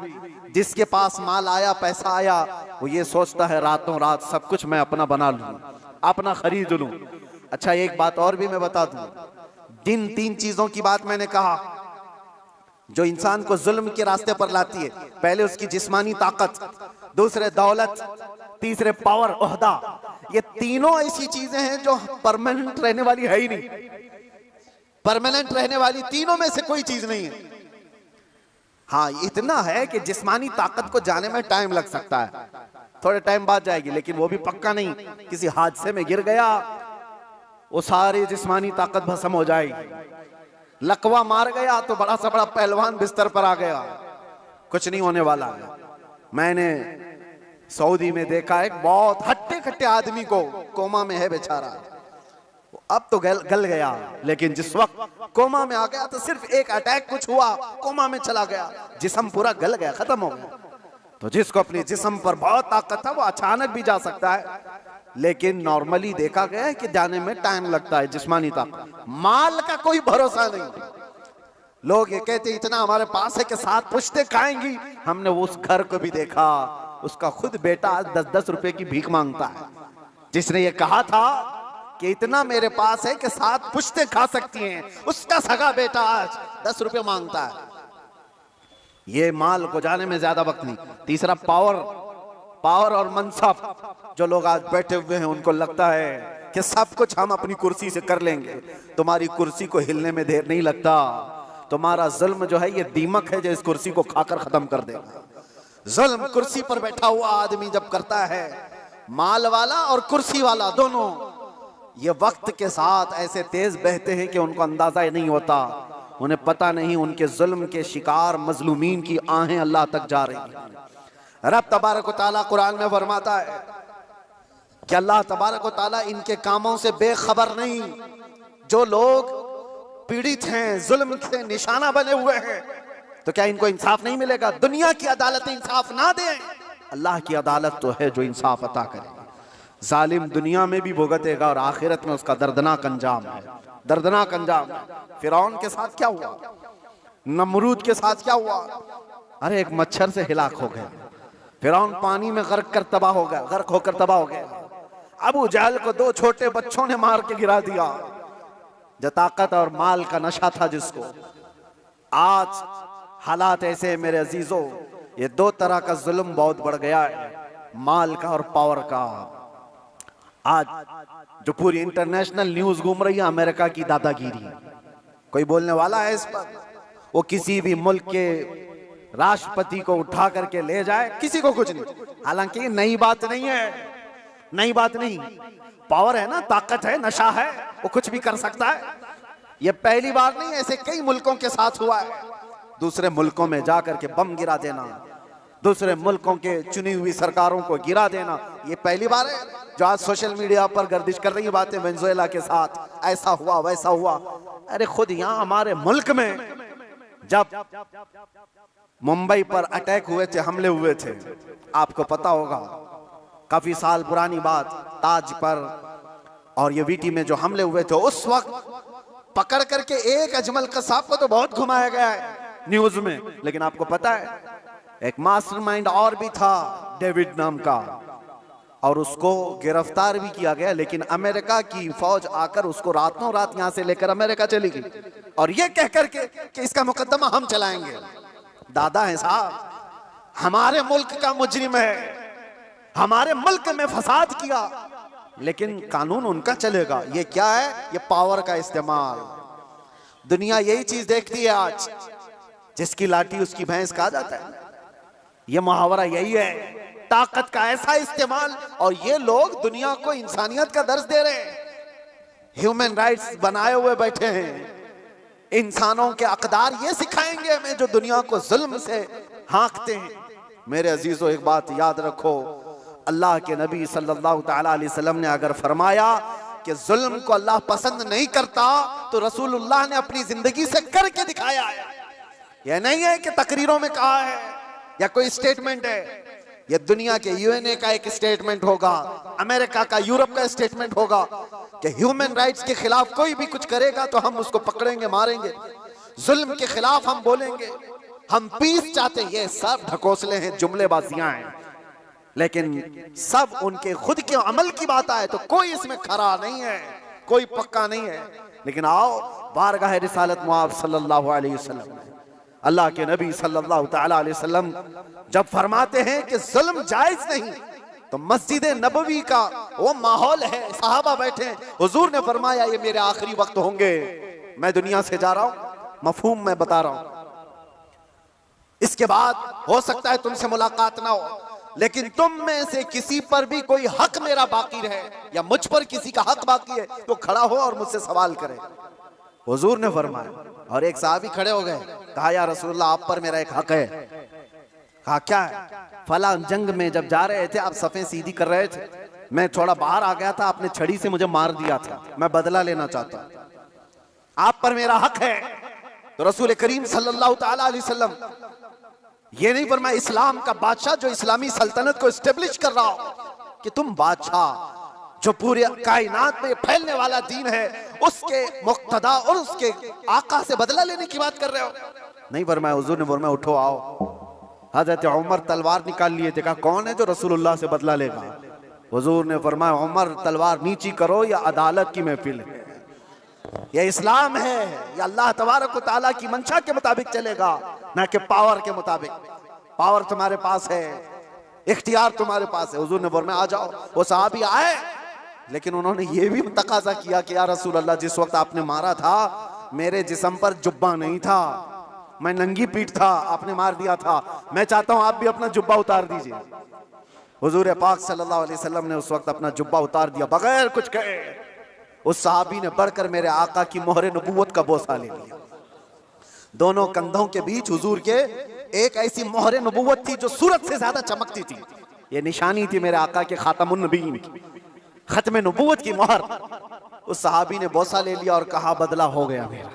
जिसके पास माल आया, पैसा आया, वो ये सोचता है रातों रात सब कुछ मैं अपना बना लूं, अपना खरीद लूं। अच्छा एक बात और भी मैं बता दूं, जिन 3 चीजों की बात मैंने कहा जो इंसान को जुल्म के रास्ते पर लाती है, पहले उसकी जिस्मानी ताकत, दूसरे दौलत, तीसरे पावर, ओहदा। ये तीनों ऐसी चीजें हैं जो परमानेंट रहने वाली है ही नहीं। परमानेंट रहने वाली तीनों में से कोई चीज नहीं है। हाँ, इतना है कि जिस्मानी ताकत को जाने में टाइम लग सकता है, थोड़े टाइम बाद जाएगी, लेकिन वो भी पक्का नहीं। किसी हादसे में गिर गया, वो सारी जिस्मानी ताकत भस्म हो जाएगी। लकवा मार गया तो बड़ा सा बड़ा पहलवान बिस्तर पर आ गया, कुछ नहीं होने वाला है। मैंने सऊदी में देखा एक बहुत हट्टे कट्टे आदमी को, कोमा में है बेचारा, अब तो गल गया, लेकिन जिस वक्त कोमा में आ गया तो सिर्फ एक अटैक कुछ हुआ, कोमा में चला गया, जिस्म पूरा गल गया, खत्म हो गया। तो जिसको अपने जिस्म पर बहुत ताकत था वो अचानक भी जा सकता है, लेकिन नॉर्मली देखा गया है कि जाने में टाइम लगता है। जिस्मानी ताकत, माल का कोई भरोसा नहीं। लोग ये कहते इतना हमारे पास है कि 7 पुश्तें खाएंगी। हमने उस घर को भी देखा, उसका खुद बेटा 10-10 रुपए की भीख मांगता है। जिसने ये कहा था कि इतना मेरे पास है कि 7 पुश्तें खा सकती हैं, उसका सगा बेटा आज 10 रुपए मांगता है। ये माल को जाने में ज्यादा वक्त नहीं। तीसरा पावर और मनसब। जो लोग आज बैठे हुए हैं उनको लगता है कि सब कुछ हम अपनी कुर्सी से कर लेंगे। तुम्हारी कुर्सी को हिलने में देर नहीं लगता। तुम्हारा जुल्म जो है ये दीमक है जो इस कुर्सी को खाकर खत्म कर देगा। जुल्म कुर्सी पर बैठा हुआ आदमी जब करता है, माल वाला और कुर्सी वाला दोनों, ये वक्त के साथ ऐसे तेज बहते हैं कि उनको अंदाजा ही नहीं होता। उन्हें पता नहीं उनके जुल्म के शिकार मजलूमीन की आहें अल्लाह तक जा रही हैं। रब तबारक व तआला कुरान में फरमाता है कि अल्लाह तबारक व तआला इनके कामों से बेखबर नहीं। जो लोग पीड़ित हैं, जुल्म से निशाना बने हुए हैं, तो क्या इनको इंसाफ नहीं मिलेगा? दुनिया की अदालत इंसाफ ना दे, अल्लाह की अदालत तो है जो इंसाफ अता करे। जालिम दुनिया में भी भुगतेगा और आखिरत में उसका दर्दनाक अंजाम है, दर्दनाक अंजाम। फिरौन के साथ क्या हुआ, नमरूद के साथ क्या हुआ? अरे एक मच्छर से हिलाक हो गया। फिरौन पानी में गर्क कर तबाह हो गया, गर्क होकर तबाह हो गया। अबू जहल को 2 छोटे बच्चों ने मार के गिरा दिया। जो ताकत और माल का नशा था जिसको, आज हालात ऐसे मेरे अजीजों, ये 2 तरह का जुल्म बहुत बढ़ गया है, माल का और पावर का। आज जो पूरी इंटरनेशनल न्यूज घूम रही है अमेरिका की दादागिरी, कोई बोलने वाला है इस पर? वो किसी भी मुल्क के राष्ट्रपति को उठा करके ले जाए, किसी को कुछ नहीं। हालांकि नई बात नहीं है, नई बात नहीं। पावर है ना, ताकत है, नशा है, वो कुछ भी कर सकता है। ये पहली बार नहीं, ऐसे कई मुल्कों के साथ हुआ है। दूसरे मुल्कों में जाकर के बम गिरा देना, दूसरे मुल्कों के चुनी हुई सरकारों को गिरा देना, ये पहली बार है। जो आज सोशल मीडिया पर गर्दिश कर रही बातें, वेनेजुएला के साथ ऐसा हुआ वैसा हुआ। अरे खुद यहाँ हमारे मुल्क में जब मुंबई पर अटैक हुए थे, हमले हुए थे, आपको पता होगा, काफी साल पुरानी बात, ताज पर और ये वीटी में जो हमले हुए थे, उस वक्त पकड़ करके एक अजमल कसाब को तो बहुत घुमाया गया है न्यूज में, लेकिन आपको पता है एक मास्टरमाइंड और भी था डेविड नाम का, और उसको गिरफ्तार भी किया गया। लेकिन अमेरिका की फौज आकर उसको रातों रात यहां से लेकर अमेरिका चली गई, और ये कह करके कि इसका मुकदमा हम चलाएंगे। दादा है साहब, हमारे मुल्क का मुजरिम है, हमारे मुल्क में फसाद किया, लेकिन कानून उनका चलेगा। ये क्या है? ये पावर का इस्तेमाल। दुनिया यही चीज देखती है आज, जिसकी लाठी उसकी भैंस कहा जाता है। ये मुहावरा यही है, ताकत का ऐसा इस्तेमाल। और ये लोग दुनिया को इंसानियत का दर्ज दे रहे हैं, ह्यूमन राइट्स बनाए हुए बैठे हैं। इंसानों के अकदार ये सिखाएंगे हमें जो दुनिया को जुल्म से हाँकते हैं। मेरे अजीजों, एक बात याद रखो, अल्लाह के नबी सल्लल्लाहु तआला अलैहि वसल्लम ने अगर फरमाया कि जुल्म को अल्लाह पसंद नहीं करता, तो रसूलुल्लाह ने अपनी जिंदगी से करके दिखाया है। यह नहीं है कि तकरीरों में कहा है या कोई स्टेटमेंट है। यह दुनिया के यूएनए का एक स्टेटमेंट होगा, अमेरिका का, यूरोप का स्टेटमेंट होगा कि ह्यूमन राइट्स के खिलाफ कोई भी कुछ करेगा तो हम उसको पकड़ेंगे, मारेंगे। जुल्म के खिलाफ हम बोलेंगे, हम पीस चाहते हैं। ये सब ढकोसले हैं, जुमलेबाजियां हैं, लेकिन सब उनके खुद के अमल की बात आए तो कोई इसमें खरा नहीं है, कोई पक्का नहीं है। लेकिन आओ बारगाह रिसालत मुआब सल्लल्लाहु अलैहि वसल्लम, अल्लाह के नबी सल्लल्लाहु तआला अलैहि वसल्लम जब फरमाते हैं कि जुल्म जायज नहीं, तो मस्जिद नबवी का वो माहौल है, सहाबा बैठे, हुजूर ने फरमाया ये मेरे आखिरी वक्त होंगे, मैं दुनिया से जा रहा हूं, मफहूम मैं बता रहा हूं, इसके बाद हो सकता है तुमसे मुलाकात ना हो, लेकिन तुम में से किसी पर भी कोई हक मेरा बाकी रहे या मुझ पर किसी का हक बाकी है तो खड़ा हो और मुझसे सवाल करे। हुजूर ने फरमाया, और एक साहबी खड़े हो गए, कहा या रसूलल्लाह आप पर मेरा एक हक है। कहा क्या है? फला जंग में जब जा रहे थे आप सफ़ें सीधी कर रहे थे, मैं थोड़ा बाहर आ गया था, आपने छड़ी से मुझे मार दिया था, मैं बदला लेना चाहता हूं, आप पर मेरा हक है। तो रसूल करीम सल्लल्लाहु तआला अलैहि वसल्लम ये नहीं फरमाया इस्लाम का बादशाह जो इस्लामी सल्तनत को एस्टेब्लिश कर रहा हो कि तुम बादशाह जो पूरे कायनात में फैलने वाला दीन है उसके मुक्तदा और उसके आका से बदला लेने की बात कर रहे हो। नहीं फरमाया, हुजूर ने फरमाया उठो आओ। हजरत उमर तलवार निकाल लिए थे, कहा कौन है जो रसूलुल्लाह से बदला लेगा? हुजूर ने फरमाया उमर तलवार नीची करो, या अदालत की महफिल है, यह इस्लाम है, यह अल्लाह तबारक व तआला की मंशा के मुताबिक चलेगा, ना कि पावर के मुताबिक। पावर तुम्हारे पास है, इख्तियार तुम्हारे पास है। हुजूर ने फरमाया आ जाओ। वो सहाबी आए, लेकिन उन्होंने ये भी तकाजा किया कि या रसूल अल्लाह जिस वक्त आपने मारा था मेरे जिस्म पर जुब्बा नहीं था, मैं नंगी पीठ था, आपने मार दिया था, मैं चाहता हूं आप भी अपना जुब्बा उतार दीजिए। हुजूर पाक सल्लल्लाहु अलैहि वसल्लम ने उस वक्त अपना जुब्बा उतार दिया बगैर कुछ कहे। उस सहाबी ने बढ़कर मेरे आका की मोहरे नबूवत का बोसा ले लिया। दोनों कंधों के बीच हुजूर के एक ऐसी मोहरे नबूवत थी जो सूरज से ज्यादा चमकती थी। ये निशानी थी मेरे आका के खातमुन नबीयीन की, खत्म नबूवत की मोहर। उस सहाबी ने बोसा ले लिया और कहा बदला हो गया मेरा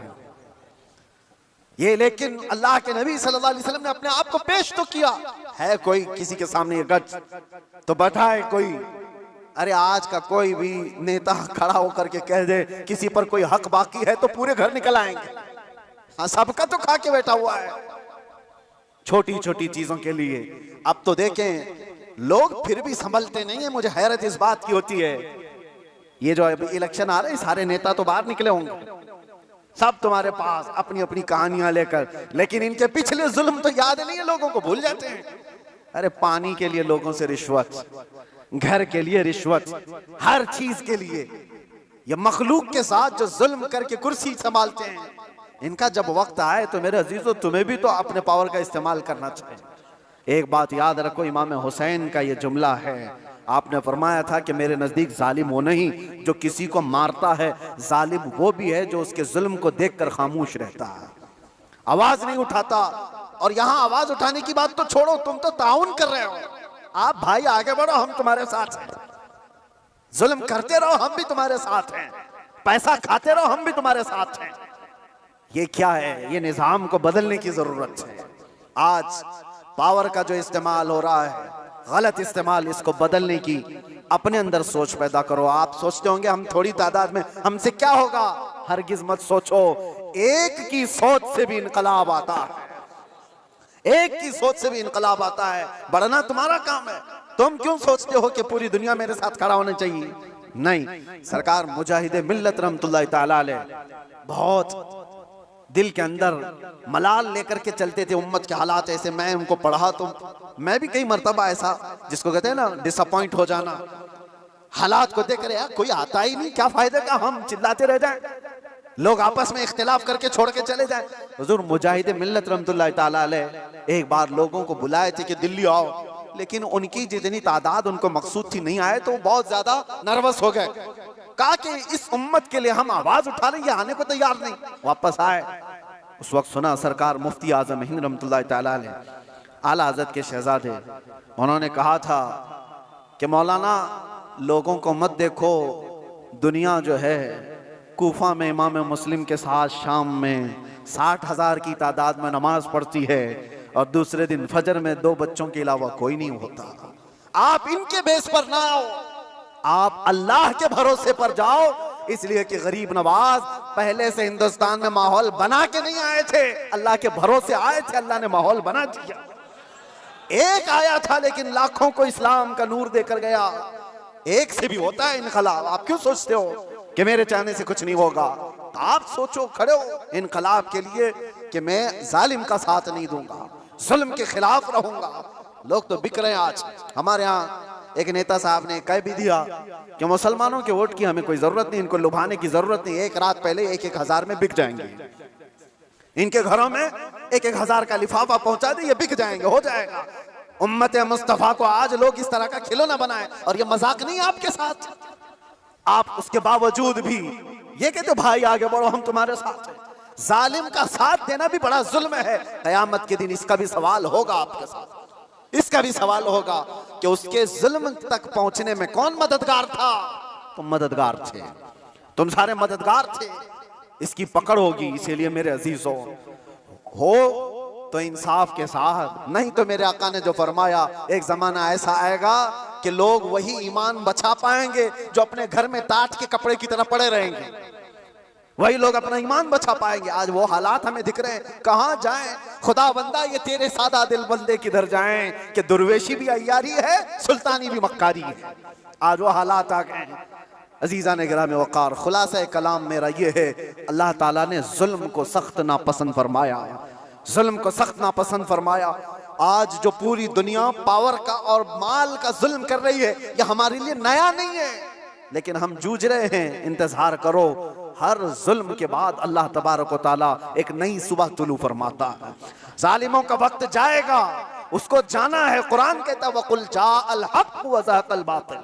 ये। लेकिन अल्लाह के नबी सल्लल्लाहु अलैहि वसल्लम ने अपने आप को पेश तो किया है, कोई किसी के सामने ये गज तो बताए कोई। अरे आज का कोई भी नेता खड़ा होकर के कह दे किसी पर कोई हक बाकी है तो पूरे घर निकल आएंगे। हाँ, सबका तो खा के बैठा हुआ है छोटी छोटी चीजों के लिए। अब तो देखें लोग फिर भी संभलते नहीं है। मुझे हैरत इस बात की होती है, ये जो अभी इलेक्शन आ रहे हैं सारे नेता तो बाहर निकले होंगे, सब तुम्हारे पास अपनी अपनी कहानियां लेकर, लेकिन इनके पिछले जुल्म तो याद नहीं है, लोगों को भूल जाते हैं। अरे पानी के लिए लोगों से रिश्वत, घर के लिए रिश्वत, हर चीज के लिए ये मखलूक के साथ जो जुल्म करके कुर्सी संभालते हैं, इनका जब वक्त आए तो मेरे अजीजों तुम्हें भी तो अपने पावर का इस्तेमाल करना चाहिए। एक बात याद रखो, इमाम हुसैन का ये जुमला है, आपने फरमाया था कि मेरे नजदीक जालिम वो नहीं जो किसी को मारता है, जालिम वो भी है जो उसके जुल्म को देखकर खामोश रहता है, आवाज नहीं उठाता। और यहां आवाज उठाने की बात तो छोड़ो, तुम तो ताउन कर रहे हो। आप भाई आगे बढ़ो, हम तुम्हारे साथ हैं, जुल्म करते रहो हम भी तुम्हारे साथ हैं, पैसा खाते रहो हम भी तुम्हारे साथ हैं। ये क्या है? ये निजाम को बदलने की जरूरत है। आज पावर का जो इस्तेमाल हो रहा है, गलत इस्तेमाल, इसको बदलने की अपने अंदर सोच पैदा करो। आप सोचते होंगे हम थोड़ी तादाद में, हमसे क्या होगा? हरगिज मत सोचो, एक की सोच से भी इनकलाब आता है, एक की सोच से भी इनकलाब आता है। बढ़ना तुम्हारा काम है। तुम क्यों सोचते हो कि पूरी दुनिया मेरे साथ खड़ा होना चाहिए? नहीं, सरकार मुजाहिद मिल्लत रहमतुल्लाह तआला अलैह बहुत दिल के अंदर मलाल लेकर के चलते थे। उम्मत के हालात ऐसे, मैं उनको पढ़ा तो मैं भी कई मर्तबा ऐसा, जिसको कहते हैं ना डिसअपॉइंट हो जाना, हालात को देख रहे यार कोई आता ही नहीं, क्या फायदा का हम चिल्लाते रह जाएं, लोग आपस में इख्तिलाफ करके छोड़ के चले जाएं। हुजूर मुजाहिद मिल्लत रहमतुल्लाह तआला अलैह एक बार लोगों को बुलाए थे कि दिल्ली आओ, लेकिन उनकी जितनी तादाद उनको मकसूद थी नहीं आए, तो बहुत ज्यादा नर्वस हो गए। कहा कि इस उम्मत के लिए हम आवाज उठा रहे, आने को तैयार नहीं। वापस आए, उस वक्त सुना सरकार मुफ्ती आजम हिंद रहमतुल्लाह तआला अलैह आला हज़रत के शहजादे, उन्होंने कहा था कि मौलाना लोगों को मत देखो, दुनिया जो है कूफा में इमाम मुस्लिम के साथ शाम में 60,000 की तादाद में नमाज पढ़ती है और दूसरे दिन फजर में 2 बच्चों के अलावा कोई नहीं होता। आप इनके बेस पर ना आओ, आप अल्लाह के भरोसे पर जाओ, इसलिए कि गरीब नवाज पहले से हिंदुस्तान में माहौल बना के नहीं आए थे, अल्लाह के भरोसे आए थे, अल्लाह ने माहौल बना दिया। एक आया था लेकिन लाखों को इस्लाम का नूर देकर गया। एक से भी होता है इनकलाब। आप क्यों सोचते हो कि मेरे चाहने से कुछ नहीं होगा? आप सोचो, खड़े हो इनकलाब के लिए कि मैं जालिम का साथ नहीं दूंगा, जुल्म के खिलाफ रहूंगा। लोग तो बिक रहे हैं आज। हमारे यहाँ एक नेता साहब ने कह भी दिया कि मुसलमानों के वोट की हमें कोई जरूरत नहीं, इनको लुभाने की जरूरत नहीं, एक रात पहले 1-1 हज़ार में बिक जाएंगे, इनके घरों में 1-1 हज़ार का लिफाफा पहुंचा दे, ये बिक जाएंगे, हो जाएगा। उम्मत मुस्तफा को आज लोग इस तरह का खिलौना बनाए, और ये मजाक नहीं है आपके साथ। आप उसके बावजूद भी ये कहते भाई आगे बढ़ो, हम तुम्हारे साथ हैं। जालिम का साथ देना भी बड़ा जुल्म है। कयामत के दिन इसका भी सवाल होगा आपके साथ, इसका भी सवाल होगा कि उसके जुल्म तक पहुंचने में कौन मददगार था। तुम मददगार थे, तुम सारे मददगार थे, इसकी पकड़ होगी। इसीलिए मेरे अजीजों, हो तो इंसाफ के साथ, नहीं तो मेरे आका ने जो फरमाया, एक जमाना ऐसा आएगा कि लोग वही ईमान बचा पाएंगे जो अपने घर में टाट के कपड़े की तरह पड़े रहेंगे, वही लोग अपना ईमान बचा पाएंगे। आज वो हालात हमें दिख रहे हैं, कहां जाएं खुदा बंदा, ये तेरे सादा दिल बंदे किधर जाएं कि दुर्वेशी भी अय्यारी है, सुल्तानी भी मक्कारी है। आज वो हालात आ गए हैं। अजीजा ने गिराम वकार, खुलासा कलाम मेरा ये है, अल्लाह ताला ने जुल्म को सख्त नापसंद फरमाया, जुल्म को सख्त नापसंद फरमाया। आज जो पूरी दुनिया पावर का और माल का जुल्म कर रही है, ये हमारे लिए नया नहीं है, लेकिन हम जूझ रहे हैं। इंतजार करो, हर जुल्म के बाद अल्लाह तबारक व तआला एक नई सुबह तुलू फरमाता है। जालिमों का वक्त जाएगा, उसको जाना है। कुरान कहता है वकुल जाअल हक व ज़हक़ल बातिल।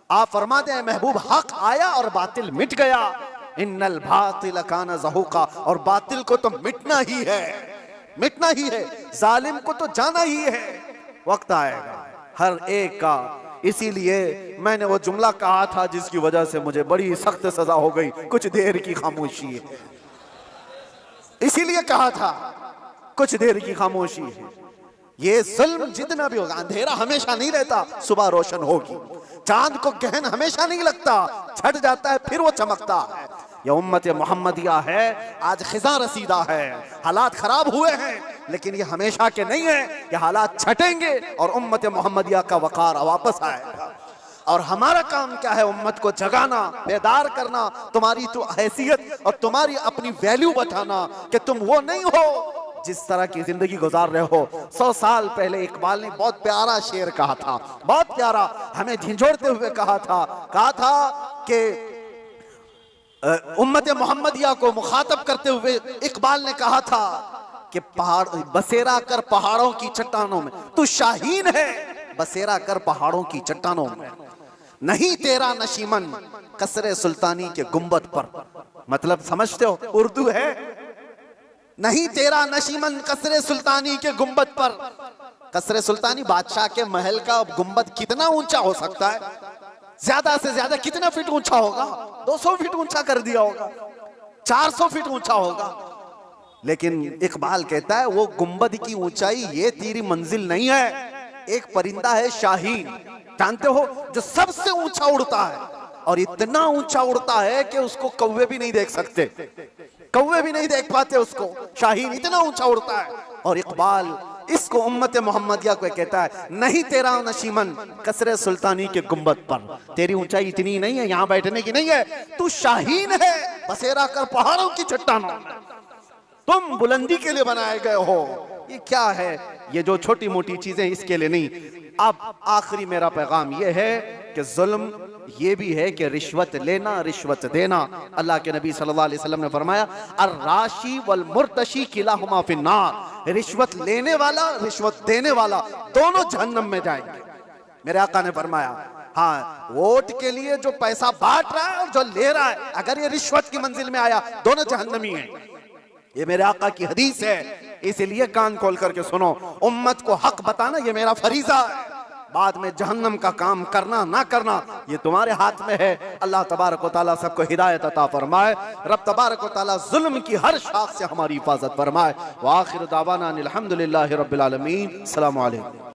आप फरमाते हैं महबूब, हक आया और बातिल मिट गया। इन्नल बातिल काना ज़हूक़ा, और बातिल को तो मिटना ही है, मिटना ही है। जालिम को तो जाना ही है। वक्त आएगा हर एक का। इसीलिए मैंने वो जुमला कहा था जिसकी वजह से मुझे बड़ी सख्त सजा हो गई, कुछ देर की खामोशी है। इसीलिए कहा था कुछ देर की खामोशी है। ये जुल्म जितना भी होगा, अंधेरा हमेशा नहीं रहता, सुबह रोशन होगी। चांद को गहन हमेशा नहीं लगता, छट जाता है फिर वो चमकता है। ये उम्मत मोहम्मदिया है, आज खिजा रसीदा है। हालात खराब हुए हैं, लेकिन ये हमेशा के नहीं है, ये हालात छटेंगे और उम्मत मोहम्मदिया का वकार वापस आएगा। और हमारा काम क्या है? उम्मत को जगाना, बेदार करना, तुम्हारी तो हैसियत और तुम्हारी अपनी वैल्यू बताना कि तुम वो नहीं हो जिस तरह की जिंदगी गुजार रहे हो। 100 साल पहले इकबाल ने बहुत प्यारा शेर कहा था, बहुत प्यारा, हमें झिझोड़ते हुए कहा था कि उम्मत मोहम्मदिया को मुखातब करते हुए इकबाल ने कहा था कि पहाड़ बसेरा कर पहाड़ों की चट्टानों में, तू शाहीन है बसेरा कर पहाड़ों की चट्टानों में, नहीं तेरा नशीमन कसरे सुल्तानी के गुंबद पर। मतलब समझते हो उर्दू है, नहीं तेरा नशीमन कसरे सुल्तानी के गुंबद पर। कसरे सुल्तानी बादशाह के महल का गुंबद कितना ऊंचा हो सकता है? ज्यादा से ज्यादा कितना फीट ऊंचा होगा? 200 फीट ऊंचा कर दिया होगा, 400 फीट ऊंचा होगा। लेकिन इकबाल कहता है वो गुंबद की ऊंचाई ये तेरी मंजिल नहीं है। एक परिंदा है शाहीन, जानते हो, जो सबसे ऊंचा उड़ता है, और इतना ऊंचा उड़ता है कि उसको कौवे भी नहीं देख सकते, कौवे भी नहीं देख पाते उसको। शाहीन इतना ऊंचा उड़ता है। और इकबाल इसको उम्मत मोहम्मदिया को कहता है, नहीं तेरा नशीमन कसरे सुल्तानी के गुंबद पर, तेरी ऊंचाई इतनी नहीं है, यहाँ बैठने की नहीं है, तू शाहीन है बसेरा कर पहाड़ों की चट्टानों में, तुम बुलंदी के लिए बनाए गए हो। ये क्या है? ये जो छोटी मोटी चीजें इसके लिए नहीं। अब आखिरी मेरा पैगाम ये है कि जुल्म ये भी है कि रिश्वत लेना, रिश्वत देना। अल्लाह के नबी सल्लल्लाहु अलैहि वसल्लम ने फरमाया, अर्राशी वल मुर्तशी किलाहुमा फिन्नार। रिश्वत लेने वाला, रिश्वत देने वाला दोनों जहन्नम में जाएंगे। मेरे आका ने फरमाया, हाँ, वोट के लिए जो पैसा बांट रहा है और जो ले रहा है, अगर ये रिश्वत की मंजिल में आया, दोनों जहन्नमी हैं। ये मेरे आका की हदीस है, इसलिए कान खोल करके सुनो। उम्मत को हक बताना ये मेरा फरीजा है, बाद में जहन्नम का काम करना ना करना ये तुम्हारे हाथ में है। अल्लाह तबारक व तआला सबको हिदायत अता फरमाए। रब तबारक व तआला जुल्म की हर शाख से हमारी हिफाजत फरमाए। व आखिर दावाना अनिल हम्दुलिल्लाहि रब्बिल आलमीन। अस्सलामु अलैकुम।